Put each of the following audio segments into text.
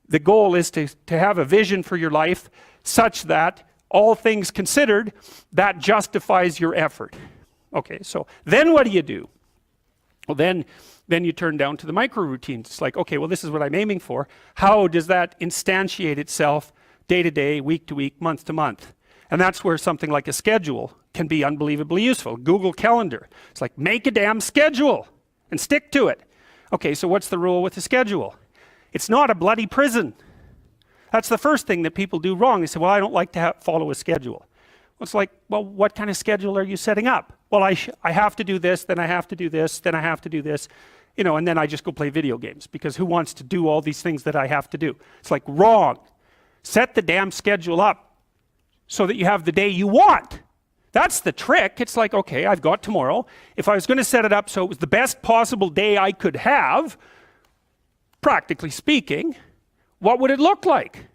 the goal is to have a vision for your life such that all things considered, that justifies your effort. Okay, so then what do? Well, then you turn down to the micro routines. It's like, okay, well, this is what I'm aiming for. How does that instantiate itself day to day, week to week, month to month? And that's where something like a schedule can be unbelievably useful. Google Calendar. It's like, make a damn schedule and stick to it. Okay, so what's the rule with the schedule? It's not a bloody prison. That's the first thing that people do wrong. They say, well, I don't like to follow a schedule. Well, it's like, well, what kind of schedule are you setting up? Well, I have to do this, then I have to do this, then I have to do this, you know, and then I just go play video games, because who wants to do all these things that I have to do? It's like, wrong. Set the damn schedule up so that you have the day you want. That's the trick. It's like, okay, I've got tomorrow. If I was going to set it up so it was the best possible day I could have, practically speaking, what would it look like?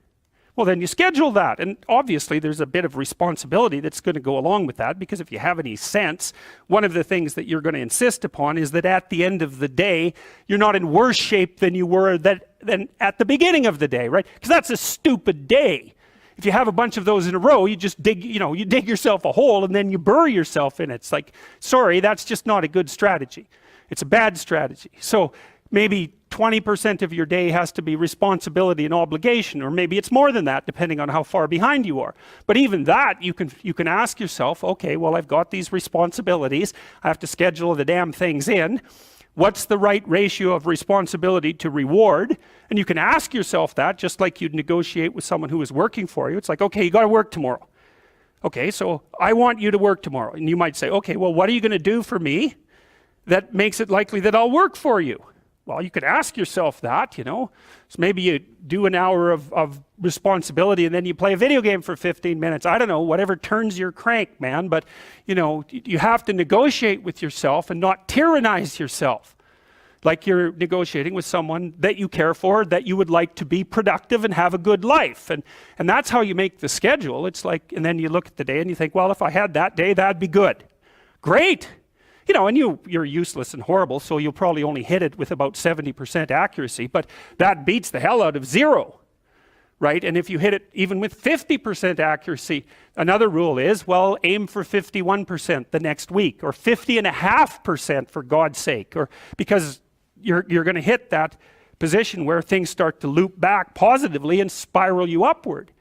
Well, then you schedule that. And obviously there's a bit of responsibility that's going to go along with that, because if you have any sense, one of the things that you're going to insist upon is that at the end of the day, you're not in worse shape than you were than at the beginning of the day, right? Because that's a stupid day. If you have a bunch of those in a row, you just dig, you dig yourself a hole and then you bury yourself in it. It's like, sorry, that's just not a good strategy. It's a bad strategy. So maybe 20% of your day has to be responsibility and obligation, or maybe it's more than that, depending on how far behind you are. But even that, you can ask yourself, okay, well, I've got these responsibilities. I have to schedule the damn things in. What's the right ratio of responsibility to reward? And you can ask yourself that, just like you'd negotiate with someone who is working for you. It's like, okay, you got to work tomorrow. Okay, so I want you to work tomorrow. And you might say, okay, well, what are you going to do for me that makes it likely that I'll work for you? Well, you could ask yourself that, So maybe you do an hour of responsibility and then you play a video game for 15 minutes. I don't know, whatever turns your crank, man. But, you have to negotiate with yourself and not tyrannize yourself. Like you're negotiating with someone that you care for, that you would like to be productive and have a good life. And that's how you make the schedule. It's like, and then you look at the day and you think, well, if I had that day, that'd be good. Great. And you're useless and horrible, so you'll probably only hit it with about 70% accuracy, but that beats the hell out of 0, right? And if you hit it even with 50% accuracy, another rule is, well, aim for 51% the next week, or 50.5% for God's sake, or because you're going to hit that position where things start to loop back positively and spiral you upward.